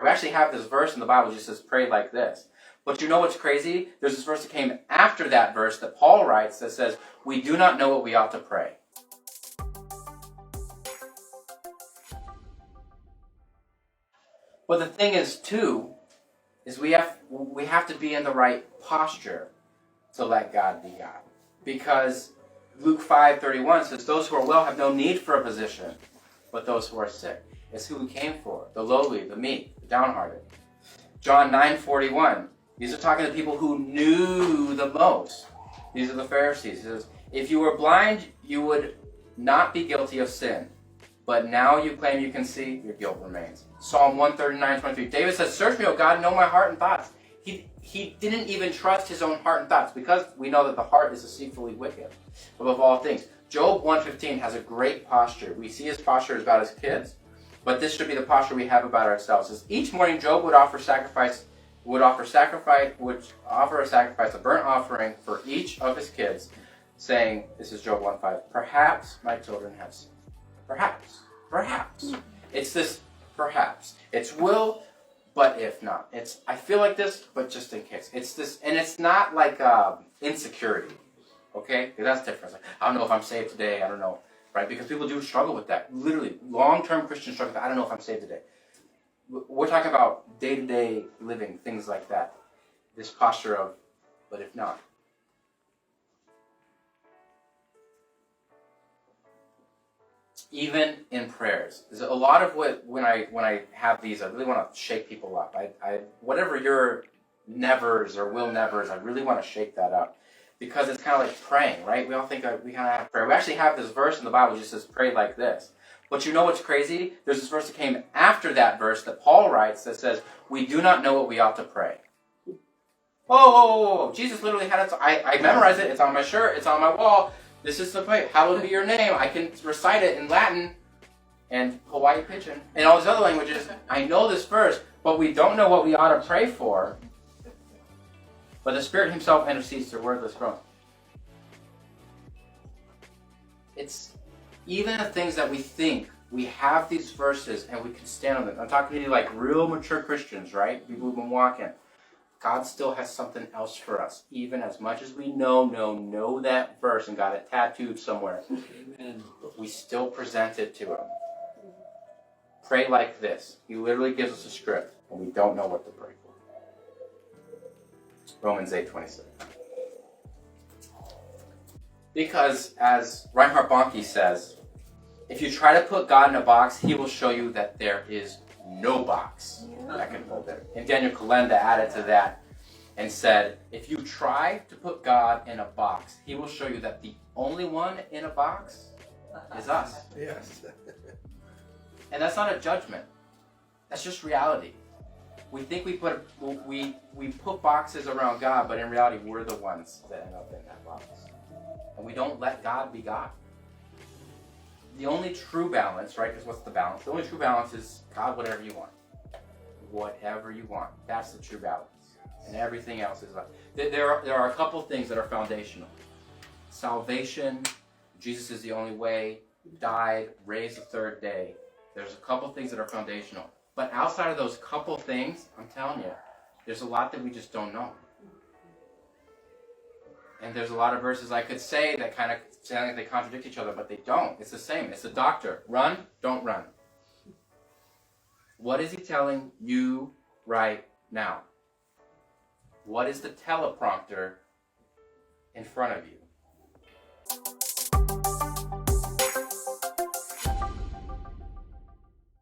We actually have this verse in the Bible that just says, pray like this. But you know what's crazy? There's this verse that came after that verse that Paul writes that says, we do not know what we ought to pray. But the thing is, too, is we have to be in the right posture to let God be God. Because Luke 5:31 says, those who are well have no need for a physician, but those who are sick. It's who we came for, the lowly, the meek, the downhearted. John 9:41, these are talking to people who knew the most. These are the Pharisees. He says, if you were blind, you would not be guilty of sin. But now you claim you can see, your guilt remains. Psalm 139:23. David says, search me, O God, know my heart and thoughts. He didn't even trust his own heart and thoughts because we know that the heart is deceitfully wicked above all things. Job 1:15 has a great posture. We see his posture is about his kids, but this should be the posture we have about ourselves. As each morning Job would offer a sacrifice, a burnt offering for each of his kids, saying, this is Job 1:5, perhaps my children have sinned. Perhaps. It's this perhaps. It's will, but if not. It's I feel like this, but just in case. It's this, and it's not like insecurity. Okay? Because that's different. It's like, I don't know if I'm saved today. I don't know. Right? Because people do struggle with that. Literally, long-term Christians struggle with that. I don't know if I'm saved today. We're talking about day-to-day living, things like that. This posture of, but if not. Even in prayers, there's a lot of when I have these, I really want to shake people up. I whatever your nevers or will nevers, I really want to shake that up because it's kind of like praying, right? We all think we kind of have prayer. We actually have this verse in the Bible that just says pray like this. But you know what's crazy? There's this verse that came after that verse that Paul writes that says we do not know what we ought to pray. Whoa. Jesus literally had it. I memorized it. It's on my shirt. It's on my wall. This is the way, hallowed be your name. I can recite it in Latin and Hawaii Pidgin and all these other languages. I know this verse, but we don't know what we ought to pray for. But the Spirit Himself intercedes through wordless groans. It's even the things that we think, we have these verses and we can stand on them. I'm talking to you like real mature Christians, right? People who've been walking. God still has something else for us, even as much as we know that verse and got it tattooed somewhere. Amen. We still present it to Him. Pray like this. He literally gives us a script, and we don't know what to pray for. Romans 8:26. Because, as Reinhard Bonnke says, if you try to put God in a box, He will show you that there is no box that can hold Him. And Daniel Kalenda added to that and said, if you try to put God in a box, He will show you that the only one in a box is us. Yes. And that's not a judgment. That's just reality. We think we put boxes around God, but in reality, we're the ones that end up in that box. And we don't let God be God. The only true balance, right, because what's the balance? The only true balance is God, whatever you want. Whatever you want. That's the true balance. And everything else is like... There are a couple things that are foundational. Salvation, Jesus is the only way, died, raised the third day. There's a couple things that are foundational. But outside of those couple things, I'm telling you, there's a lot that we just don't know. And there's a lot of verses I could say that kind of sound like they contradict each other, but they don't. It's the same. It's the doctor. Run, don't run. What is he telling you right now? What is the teleprompter in front of you?